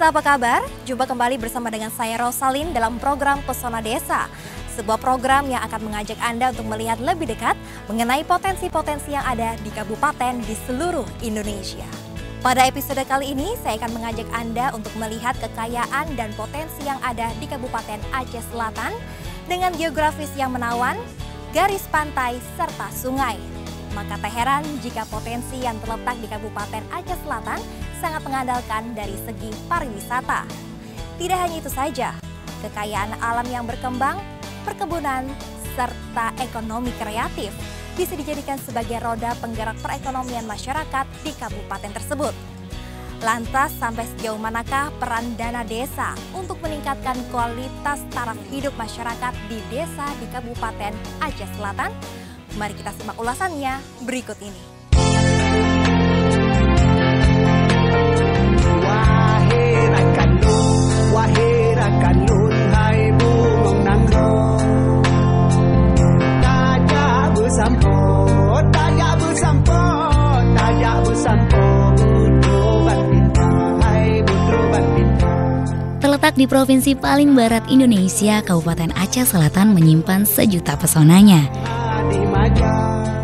Pemirsa apa kabar? Jumpa kembali bersama dengan saya Rosalin dalam program Pesona Desa. Sebuah program yang akan mengajak Anda untuk melihat lebih dekat mengenai potensi-potensi yang ada di kabupaten di seluruh Indonesia. Pada episode kali ini saya akan mengajak Anda untuk melihat kekayaan dan potensi yang ada di Kabupaten Aceh Selatan dengan geografis yang menawan, garis pantai, serta sungai. Maka tak heran jika potensi yang terletak di Kabupaten Aceh Selatan sangat mengandalkan dari segi pariwisata. Tidak hanya itu saja, kekayaan alam yang berkembang, perkebunan, serta ekonomi kreatif bisa dijadikan sebagai roda penggerak perekonomian masyarakat di kabupaten tersebut. Lantas sampai sejauh manakah peran dana desa untuk meningkatkan kualitas taraf hidup masyarakat di desa di Kabupaten Aceh Selatan? Mari kita simak ulasannya berikut ini. Terletak di provinsi paling barat Indonesia, Kabupaten Aceh Selatan menyimpan sejuta pesonanya.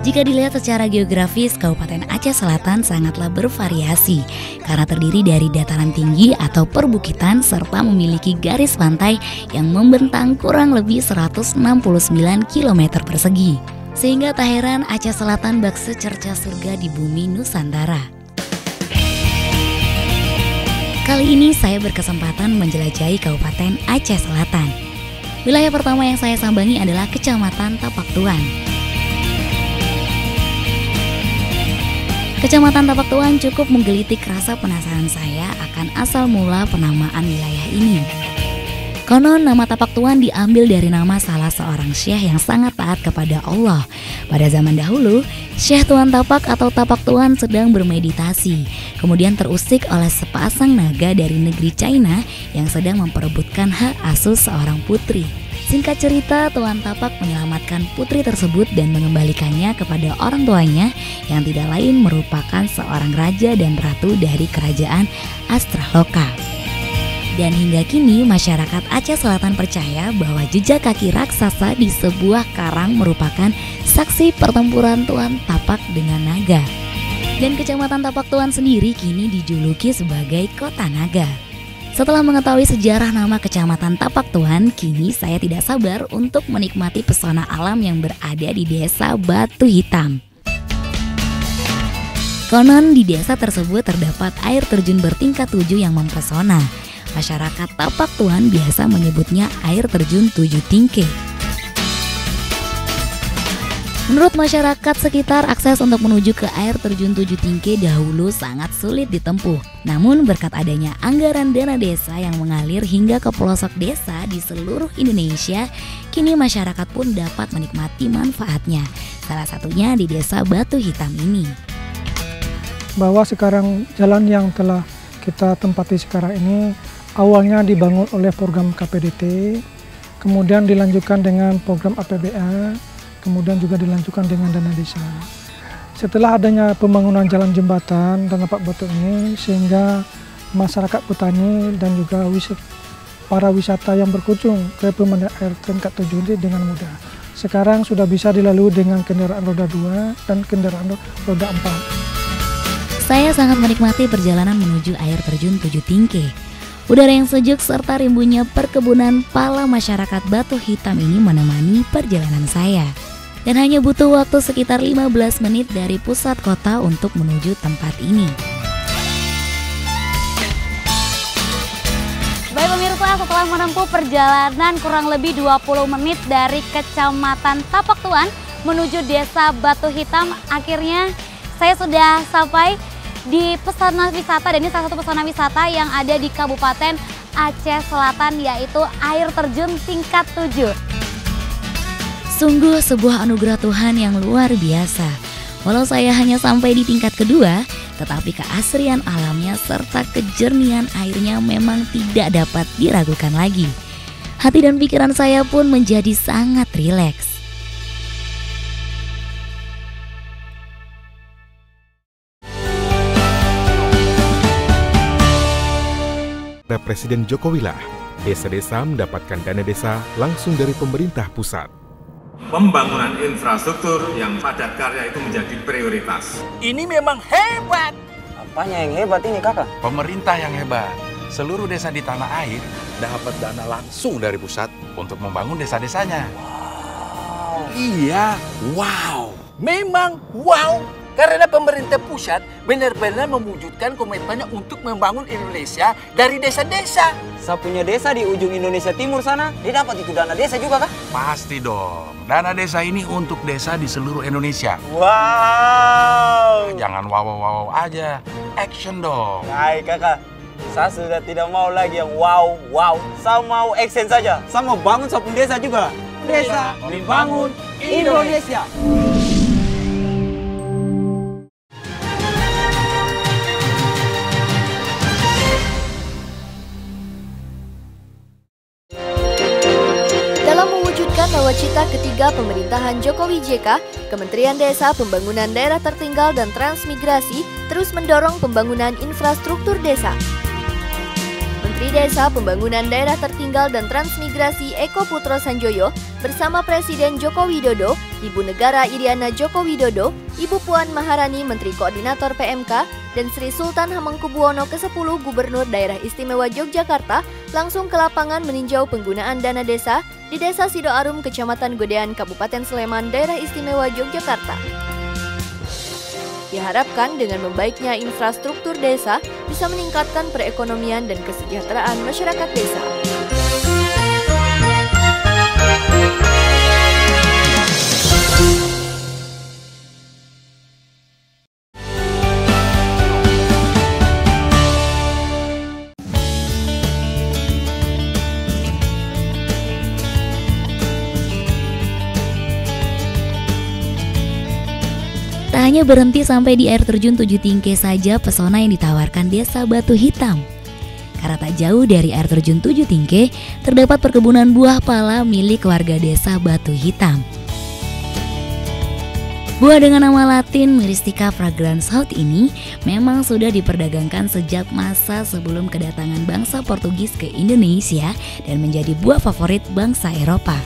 Jika dilihat secara geografis, Kabupaten Aceh Selatan sangatlah bervariasi karena terdiri dari dataran tinggi atau perbukitan serta memiliki garis pantai yang membentang kurang lebih 169 km persegi. Sehingga tak heran Aceh Selatan bak secerca surga di bumi Nusantara. Kali ini saya berkesempatan menjelajahi Kabupaten Aceh Selatan. Wilayah pertama yang saya sambangi adalah Kecamatan Tapak Tuan. Kecamatan Tapak Tuan cukup menggelitik rasa penasaran saya akan asal mula penamaan wilayah ini. Konon nama Tapak Tuan diambil dari nama salah seorang syekh yang sangat taat kepada Allah. Pada zaman dahulu, Syekh Tuan Tapak atau Tapak Tuan sedang bermeditasi. Kemudian terusik oleh sepasang naga dari negeri China yang sedang memperebutkan hak asuh seorang putri. Singkat cerita, Tuan Tapak menyelamatkan putri tersebut dan mengembalikannya kepada orang tuanya yang tidak lain merupakan seorang raja dan ratu dari kerajaan Astraloka. Dan hingga kini masyarakat Aceh Selatan percaya bahwa jejak kaki raksasa di sebuah karang merupakan saksi pertempuran Tuan Tapak dengan naga. Dan Kecamatan Tapak Tuan sendiri kini dijuluki sebagai Kota Naga. Setelah mengetahui sejarah nama Kecamatan Tapak Tuan, kini saya tidak sabar untuk menikmati pesona alam yang berada di Desa Batu Hitam. Konon di desa tersebut terdapat air terjun bertingkat 7 yang mempesona. Masyarakat Tapak Tuan biasa menyebutnya air terjun 7 tingke. Menurut masyarakat sekitar, akses untuk menuju ke air terjun 7 tingke dahulu sangat sulit ditempuh. Namun berkat adanya anggaran dana desa yang mengalir hingga ke pelosok desa di seluruh Indonesia, kini masyarakat pun dapat menikmati manfaatnya. Salah satunya di Desa Batu Hitam ini. Bahwa sekarang jalan yang telah kita tempati sekarang ini awalnya dibangun oleh program KPDT, kemudian dilanjutkan dengan program APBA, kemudian juga dilanjutkan dengan dana desa. Setelah adanya pembangunan jalan jembatan dan tapak batu ini, sehingga masyarakat petani dan juga para wisata yang berkunjung ke pemandian air tingkat 7 ini dengan mudah. Sekarang sudah bisa dilalui dengan kendaraan roda 2 dan kendaraan roda 4. Saya sangat menikmati perjalanan menuju air terjun 7 tingke. Udara yang sejuk serta rimbunnya perkebunan pala masyarakat Batu Hitam ini menemani perjalanan saya. Dan hanya butuh waktu sekitar 15 menit dari pusat kota untuk menuju tempat ini. Baik pemirsa, setelah menempuh perjalanan kurang lebih 20 menit dari Kecamatan Tapak Tuan menuju Desa Batu Hitam, akhirnya saya sudah sampai di pesona wisata, dan ini salah satu pesona wisata yang ada di Kabupaten Aceh Selatan, yaitu air terjun tingkat 7. Sungguh sebuah anugerah Tuhan yang luar biasa. Walau saya hanya sampai di tingkat kedua, tetapi keasrian alamnya serta kejernihan airnya memang tidak dapat diragukan lagi. Hati dan pikiran saya pun menjadi sangat rileks. Presiden Jokowi lah, desa-desa mendapatkan dana desa langsung dari pemerintah pusat. Pembangunan infrastruktur yang padat karya itu menjadi prioritas. Ini memang hebat. Apanya yang hebat ini, Kakak? Pemerintah yang hebat. Seluruh desa di tanah air dapat dana langsung dari pusat untuk membangun desa-desanya. Wow. Iya, wow. Memang wow. Karena pemerintah pusat benar-benar mewujudkan komitmennya untuk membangun Indonesia dari desa-desa. Saya punya desa di ujung Indonesia Timur sana, dia dapat itu dana desa juga, Kak? Pasti dong. Dana desa ini untuk desa di seluruh Indonesia. Wow. Jangan wow-wow aja. Action dong. Baik, Kakak. Saya sudah tidak mau lagi yang wow. Saya mau action saja. Saya mau bangun satu desa juga. Desa membangun Indonesia. Nawacita ketiga pemerintahan Jokowi JK, Kementerian Desa, Pembangunan Daerah Tertinggal dan Transmigrasi terus mendorong pembangunan infrastruktur desa. Menteri Desa, Pembangunan Daerah Tertinggal dan Transmigrasi Eko Putro Sanjoyo bersama Presiden Joko Widodo, Ibu Negara Iriana Joko Widodo, Ibu Puan Maharani Menteri Koordinator PMK, dan Sri Sultan Hamengkubuwono ke-10 Gubernur Daerah Istimewa Yogyakarta langsung ke lapangan meninjau penggunaan dana desa di Desa Sidoarum, Kecamatan Godean, Kabupaten Sleman, Daerah Istimewa Yogyakarta. Diharapkan dengan membaiknya infrastruktur desa bisa meningkatkan perekonomian dan kesejahteraan masyarakat desa. Tak hanya berhenti sampai di air terjun Tujuh Tingke saja pesona yang ditawarkan Desa Batu Hitam. Karena tak jauh dari air terjun Tujuh Tingke, terdapat perkebunan buah pala milik warga Desa Batu Hitam. Buah dengan nama latin Myristica fragrans Haut ini memang sudah diperdagangkan sejak masa sebelum kedatangan bangsa Portugis ke Indonesia dan menjadi buah favorit bangsa Eropa.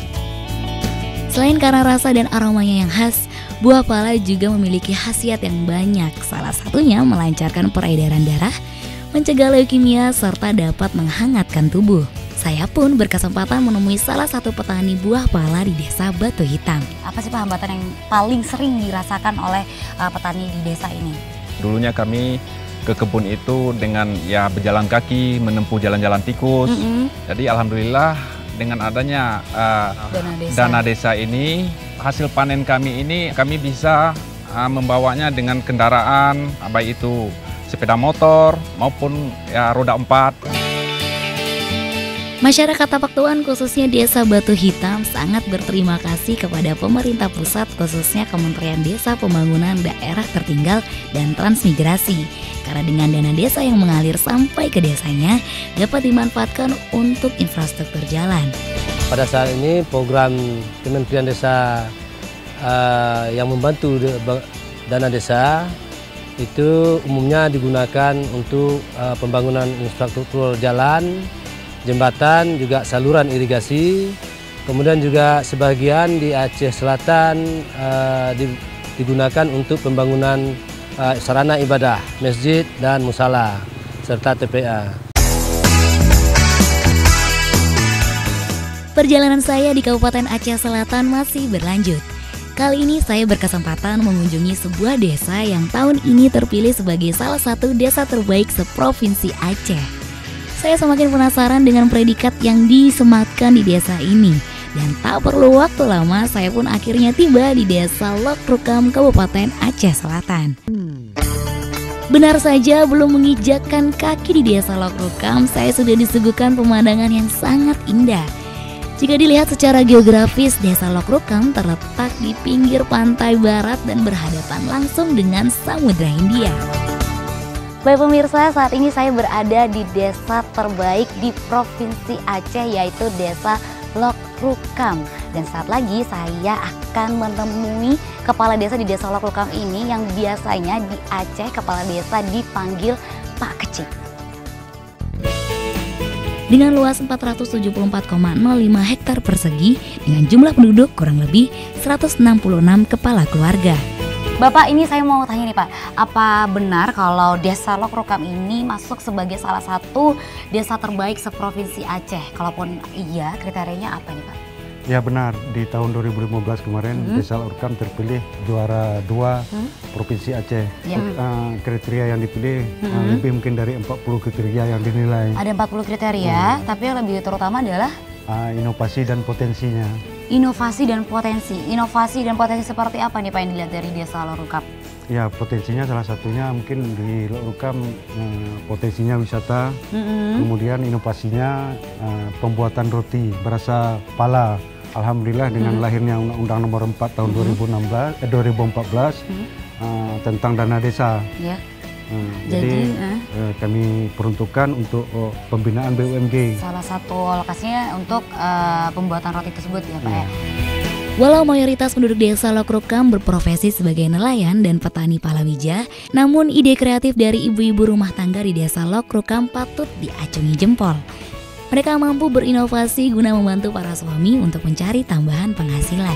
Selain karena rasa dan aromanya yang khas, buah pala juga memiliki khasiat yang banyak, salah satunya melancarkan peredaran darah, mencegah leukemia, serta dapat menghangatkan tubuh. Saya pun berkesempatan menemui salah satu petani buah pala di Desa Batu Hitam. Apa sih Pak hambatan yang paling sering dirasakan oleh petani di desa ini? Dulunya kami ke kebun itu dengan berjalan kaki, menempuh jalan-jalan tikus. Jadi alhamdulillah dengan adanya dana desa ini, hasil panen kami ini kami bisa membawanya dengan kendaraan, baik itu sepeda motor maupun roda 4. Masyarakat Tapak Tuan khususnya Desa Batu Hitam sangat berterima kasih kepada pemerintah pusat khususnya Kementerian Desa, Pembangunan Daerah Tertinggal dan Transmigrasi. Karena dengan dana desa yang mengalir sampai ke desanya dapat dimanfaatkan untuk infrastruktur jalan. Pada saat ini program Kementerian Desa yang membantu dana desa itu umumnya digunakan untuk pembangunan infrastruktur jalan, jembatan, juga saluran irigasi. Kemudian juga sebagian di Aceh Selatan digunakan untuk pembangunan sarana ibadah, masjid dan musala, serta TPA. Perjalanan saya di Kabupaten Aceh Selatan masih berlanjut. Kali ini saya berkesempatan mengunjungi sebuah desa yang tahun ini terpilih sebagai salah satu desa terbaik seprovinsi Aceh. Saya semakin penasaran dengan predikat yang disematkan di desa ini. Dan tak perlu waktu lama, saya pun akhirnya tiba di Desa Lokrukam, Kabupaten Aceh Selatan. Benar saja, belum menginjakkan kaki di Desa Lokrukam, saya sudah disuguhkan pemandangan yang sangat indah. Jika dilihat secara geografis, Desa Lokrukam terletak di pinggir pantai barat dan berhadapan langsung dengan Samudra Hindia. Baik pemirsa, saat ini saya berada di desa terbaik di Provinsi Aceh, yaitu Desa Lokrukam. Dan saat lagi saya akan menemui kepala desa di Desa Lokrukam ini yang biasanya di Aceh kepala desa dipanggil Pak Kecik. dengan luas 474,05 hektar persegi dengan jumlah penduduk kurang lebih 166 kepala keluarga. Bapak, ini saya mau tanya nih Pak, apa benar kalau Desa Lokrukam ini masuk sebagai salah satu desa terbaik seprovinsi Aceh? Kalaupun iya, kriterianya apa nih Pak? Ya benar, di tahun 2015 kemarin Desa Lokrukam terpilih juara 2 Provinsi Aceh. Ya. Kriteria yang dipilih lebih mungkin dari 40 kriteria yang dinilai. Ada 40 kriteria, tapi yang lebih terutama adalah? Inovasi dan potensinya. Inovasi dan potensi seperti apa nih Pak yang dilihat dari Desa Lokrukam? Ya, potensinya salah satunya mungkin di Lokrukam potensinya wisata, kemudian inovasinya pembuatan roti berasa pala. Alhamdulillah dengan lahirnya Undang-Undang Nomor 4 tahun 2014 tentang dana desa. Ya. Jadi kami peruntukkan untuk pembinaan BUMD. Salah satu lokasinya untuk pembuatan roti tersebut ya Pak ya. Walau mayoritas penduduk Desa Lokrukam berprofesi sebagai nelayan dan petani palawija, namun ide kreatif dari ibu-ibu rumah tangga di Desa Lokrukam patut diacungi jempol. Mereka mampu berinovasi guna membantu para suami untuk mencari tambahan penghasilan.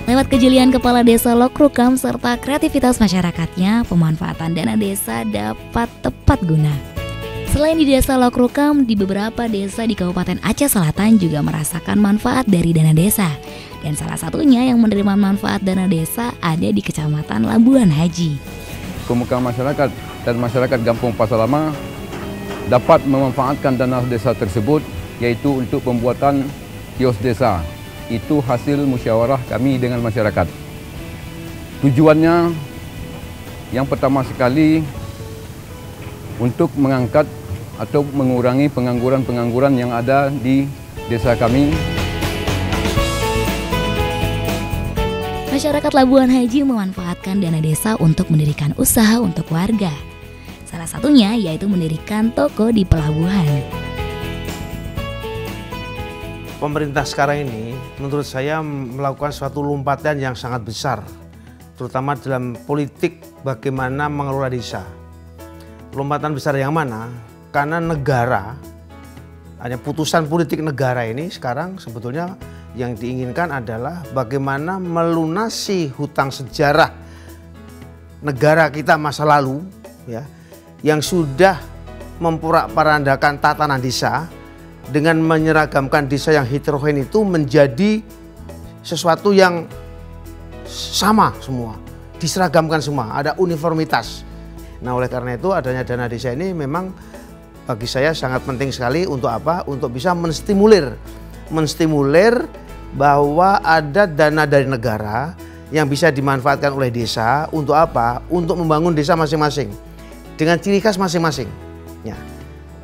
Lewat kejelian kepala Desa Lokrukam serta kreativitas masyarakatnya, pemanfaatan dana desa dapat tepat guna. Selain di Desa Lokrukam, di beberapa desa di Kabupaten Aceh Selatan juga merasakan manfaat dari dana desa. Dan salah satunya yang menerima manfaat dana desa ada di Kecamatan Labuan Haji. Pemukiman masyarakat dan masyarakat Kampung Pasar Lama dapat memanfaatkan dana desa tersebut, yaitu untuk pembuatan kios desa. Itu hasil musyawarah kami dengan masyarakat. Tujuannya yang pertama sekali untuk mengangkat atau mengurangi pengangguran yang ada di desa kami. Masyarakat Labuan Haji memanfaatkan dana desa untuk mendirikan usaha untuk warga. Salah satunya yaitu mendirikan toko di pelabuhan. Pemerintah sekarang ini menurut saya melakukan suatu lompatan yang sangat besar, terutama dalam politik bagaimana mengelola desa. Lompatan besar yang mana? Karena negara, hanya putusan politik negara ini sekarang sebetulnya yang diinginkan adalah bagaimana melunasi hutang sejarah negara kita masa lalu, ya, yang sudah memporak-porandakan tatanan desa dengan menyeragamkan desa yang heterogen itu menjadi sesuatu yang sama semua, diseragamkan semua, ada uniformitas. Nah, oleh karena itu adanya dana desa ini memang bagi saya sangat penting sekali untuk apa? Untuk bisa menstimulir bahwa ada dana dari negara yang bisa dimanfaatkan oleh desa untuk apa? Untuk membangun desa masing-masing dengan ciri khas masing-masing. Ya.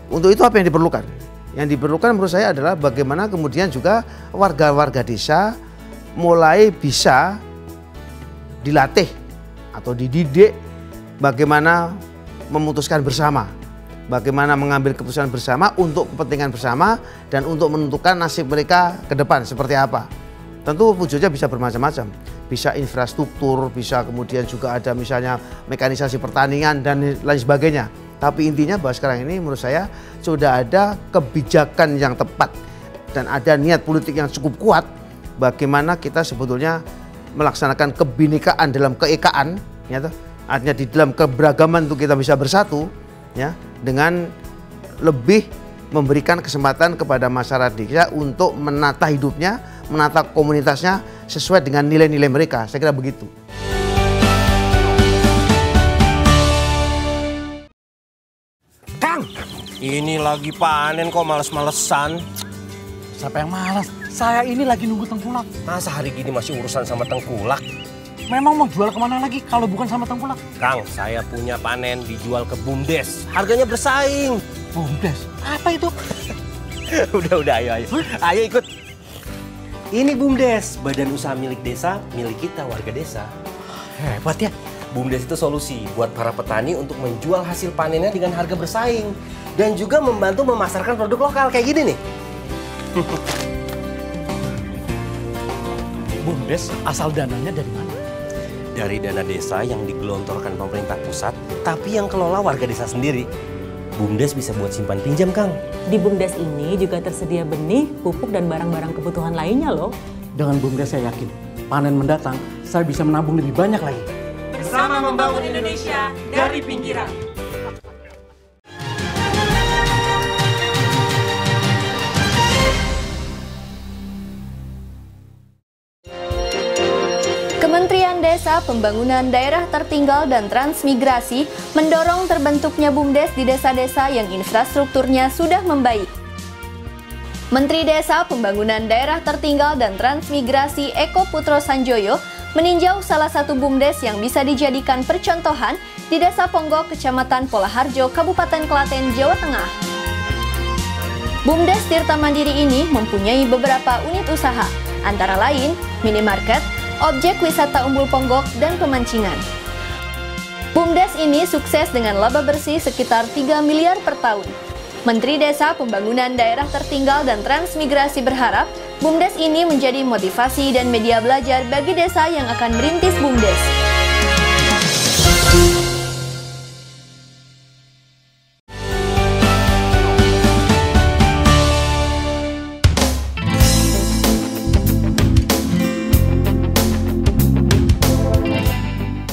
Untuk itu apa yang diperlukan? Yang diperlukan menurut saya adalah bagaimana kemudian juga warga-warga desa mulai bisa dilatih atau dididik bagaimana memutuskan bersama, bagaimana mengambil keputusan bersama untuk kepentingan bersama dan untuk menentukan nasib mereka ke depan seperti apa. Tentu wujudnya bisa bermacam-macam, bisa infrastruktur, bisa kemudian juga ada misalnya mekanisasi pertanian dan lain sebagainya. Tapi intinya bahwa sekarang ini menurut saya sudah ada kebijakan yang tepat dan ada niat politik yang cukup kuat bagaimana kita sebetulnya melaksanakan kebinekaan dalam keekaan, ya, artinya di dalam keberagaman itu kita bisa bersatu, ya, dengan lebih memberikan kesempatan kepada masyarakat desa untuk menata hidupnya, menata komunitasnya sesuai dengan nilai-nilai mereka. Saya kira begitu. Kang, ini lagi panen kok males-malesan. Siapa yang malas? Saya ini lagi nunggu tengkulak. Masa hari gini masih urusan sama tengkulak? Memang mau jual kemana lagi kalau bukan sama tengkulak? Kang, saya punya panen dijual ke BUMDes. Harganya bersaing. BUMDes? Apa itu? Udah, ayo. Ayo ikut. Ini BUMDes, badan usaha milik desa, milik kita warga desa. Hebat ya. BUMDes itu solusi buat para petani untuk menjual hasil panennya dengan harga bersaing. Dan juga membantu memasarkan produk lokal kayak gini nih. BUMDes asal dananya dari mana? Dari dana desa yang digelontorkan pemerintah pusat, tapi yang kelola warga desa sendiri. BUMDes bisa buat simpan pinjam, Kang. Di BUMDes ini juga tersedia benih, pupuk, dan barang-barang kebutuhan lainnya loh. Dengan BUMDes saya yakin, panen mendatang saya bisa menabung lebih banyak lagi. Bersama membangun Indonesia dari pinggiran. Kementerian Desa, Pembangunan Daerah Tertinggal dan Transmigrasi mendorong terbentuknya BUMDes di desa-desa yang infrastrukturnya sudah membaik. Menteri Desa, Pembangunan Daerah Tertinggal dan Transmigrasi Eko Putro Sanjoyo meninjau salah satu BUMDes yang bisa dijadikan percontohan di Desa Ponggok, Kecamatan Polaharjo, Kabupaten Klaten, Jawa Tengah. BUMDes Tirta Mandiri ini mempunyai beberapa unit usaha, antara lain minimarket, objek wisata Umbul Ponggok, dan pemancingan. BUMDes ini sukses dengan laba bersih sekitar 3 miliar per tahun. Menteri Desa, Pembangunan Daerah Tertinggal dan Transmigrasi berharap BUMDes ini menjadi motivasi dan media belajar bagi desa yang akan merintis BUMDes.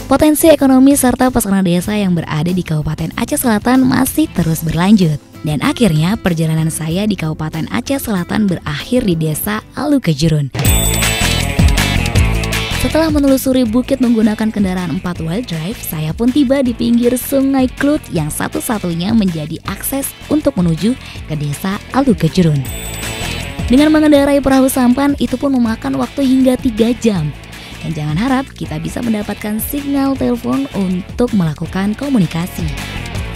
Potensi ekonomi serta pesona desa yang berada di Kabupaten Aceh Selatan masih terus berlanjut. Dan akhirnya perjalanan saya di Kabupaten Aceh Selatan berakhir di Desa Alu Kejurun. Setelah menelusuri bukit menggunakan kendaraan 4-wheel drive, saya pun tiba di pinggir Sungai Klut yang satu-satunya menjadi akses untuk menuju ke Desa Alu Kejurun. Dengan mengendarai perahu sampan, itu pun memakan waktu hingga 3 jam. Dan jangan harap kita bisa mendapatkan sinyal telepon untuk melakukan komunikasi.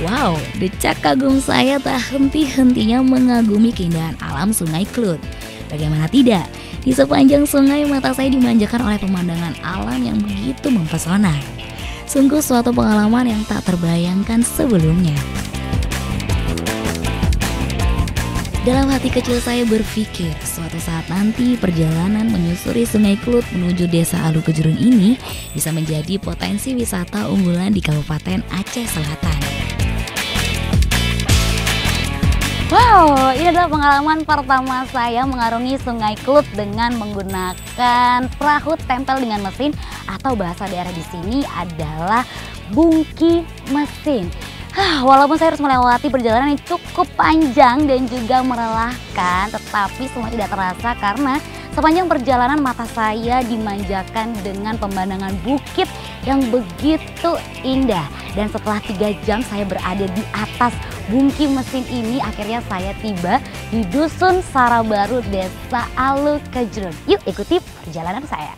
Wow, decak kagum saya tak henti-hentinya mengagumi keindahan alam Sungai Klut. Bagaimana tidak, di sepanjang sungai mata saya dimanjakan oleh pemandangan alam yang begitu mempesona. Sungguh suatu pengalaman yang tak terbayangkan sebelumnya. Dalam hati kecil saya berpikir, suatu saat nanti perjalanan menyusuri Sungai Klut menuju Desa Alu Kejurun ini bisa menjadi potensi wisata unggulan di Kabupaten Aceh Selatan. Wow, ini adalah pengalaman pertama saya mengarungi Sungai Klut dengan menggunakan perahu tempel dengan mesin, atau bahasa daerah di sini adalah bungki mesin. Walaupun saya harus melewati perjalanan yang cukup panjang dan juga melelahkan, tetapi semua tidak terasa karena sepanjang perjalanan mata saya dimanjakan dengan pemandangan bukit yang begitu indah. Dan setelah 3 jam saya berada di atas bungki mesin ini, akhirnya saya tiba di Dusun Sarabaru, Desa Alu Kejurun. Yuk ikuti perjalanan saya.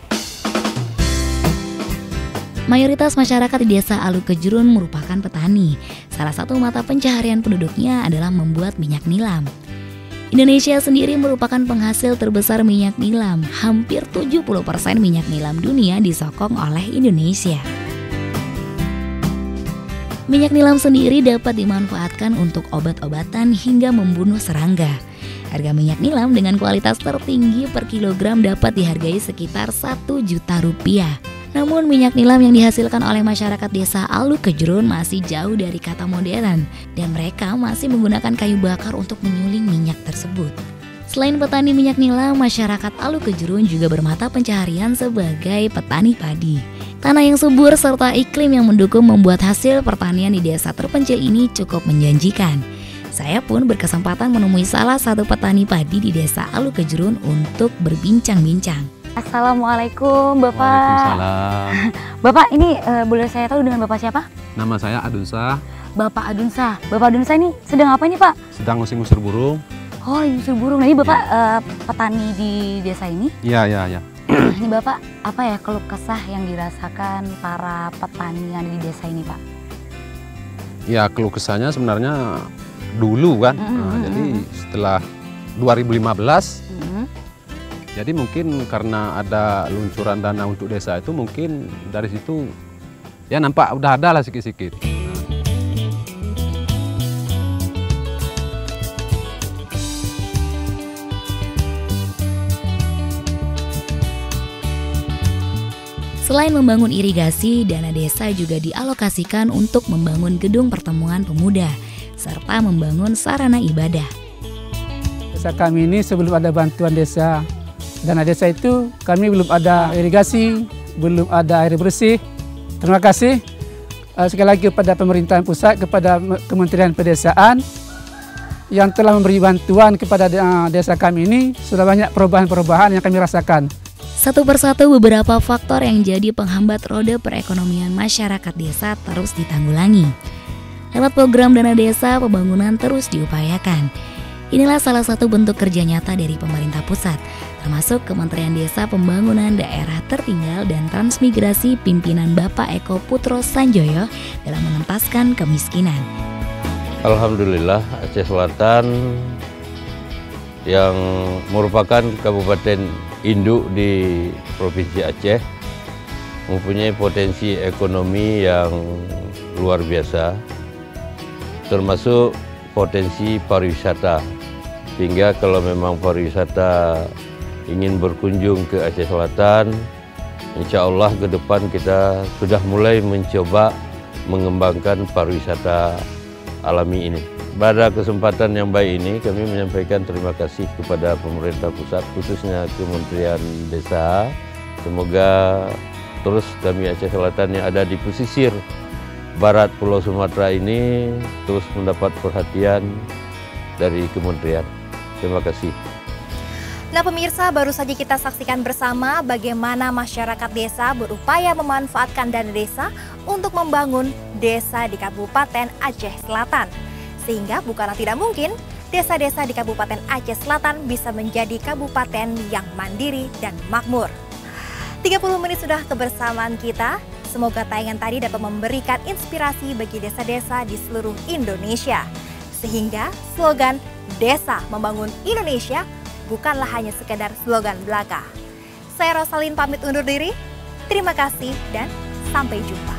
Mayoritas masyarakat di Desa Alu Kejurun merupakan petani. Salah satu mata pencaharian penduduknya adalah membuat minyak nilam. Indonesia sendiri merupakan penghasil terbesar minyak nilam. Hampir 70% minyak nilam dunia disokong oleh Indonesia. Minyak nilam sendiri dapat dimanfaatkan untuk obat-obatan hingga membunuh serangga. Harga minyak nilam dengan kualitas tertinggi per kilogram dapat dihargai sekitar 1 juta rupiah. Namun minyak nilam yang dihasilkan oleh masyarakat Desa Alu Kejurun masih jauh dari kata modern, dan mereka masih menggunakan kayu bakar untuk menyuling minyak tersebut. Selain petani minyak nilam, masyarakat Alu Kejurun juga bermata pencaharian sebagai petani padi. Tanah yang subur serta iklim yang mendukung membuat hasil pertanian di desa terpencil ini cukup menjanjikan. Saya pun berkesempatan menemui salah satu petani padi di Desa Alu Kejurun untuk berbincang-bincang. Assalamualaikum Bapak. Waalaikumsalam. Bapak, ini boleh saya tahu dengan Bapak siapa? Nama saya Adunsa. Bapak Adunsa. Bapak Adunsa ini sedang apa ini Pak? Sedang ngusir burung. Oh, ngusir burung. Nah, ini Bapak petani di desa ini? Iya. Ini Bapak, apa ya keluh kesah yang dirasakan para petani yang di desa ini Pak? Ya, keluh kesahnya sebenarnya dulu kan. Jadi setelah 2015, jadi mungkin karena ada luncuran dana untuk desa itu, mungkin dari situ ya nampak udah ada lah sikit-sikit. Selain membangun irigasi, dana desa juga dialokasikan untuk membangun gedung pertemuan pemuda. serta membangun sarana ibadah. Desa kami ini sebelum ada bantuan desa, dana desa itu kami belum ada irigasi, belum ada air bersih. Terima kasih sekali lagi kepada pemerintahan pusat, kepada Kementerian Pedesaan yang telah memberi bantuan kepada desa kami ini. Sudah banyak perubahan-perubahan yang kami rasakan. Satu persatu beberapa faktor yang jadi penghambat roda perekonomian masyarakat desa terus ditanggulangi. Lewat program dana desa, pembangunan terus diupayakan. Inilah salah satu bentuk kerja nyata dari pemerintah pusat, termasuk Kementerian Desa Pembangunan Daerah Tertinggal dan Transmigrasi pimpinan Bapak Eko Putro Sanjoyo dalam mengentaskan kemiskinan. Alhamdulillah, Aceh Selatan yang merupakan kabupaten induk di Provinsi Aceh mempunyai potensi ekonomi yang luar biasa, termasuk potensi pariwisata. Sehingga kalau memang pariwisata ingin berkunjung ke Aceh Selatan, insya Allah ke depan kita sudah mulai mencoba mengembangkan pariwisata alami ini. Pada kesempatan yang baik ini kami menyampaikan terima kasih kepada pemerintah pusat, khususnya Kementerian Desa. Semoga terus kami Aceh Selatan yang ada di pesisir barat Pulau Sumatera ini terus mendapat perhatian dari kementerian. Terima kasih. Nah pemirsa, baru saja kita saksikan bersama bagaimana masyarakat desa berupaya memanfaatkan dana desa untuk membangun desa di Kabupaten Aceh Selatan. Sehingga bukanlah tidak mungkin desa-desa di Kabupaten Aceh Selatan bisa menjadi kabupaten yang mandiri dan makmur. 30 menit sudah kebersamaan kita. Semoga tayangan tadi dapat memberikan inspirasi bagi desa-desa di seluruh Indonesia. Sehingga slogan Desa Membangun Indonesia bukanlah hanya sekedar slogan belaka. Saya Rosalin pamit undur diri. Terima kasih dan sampai jumpa.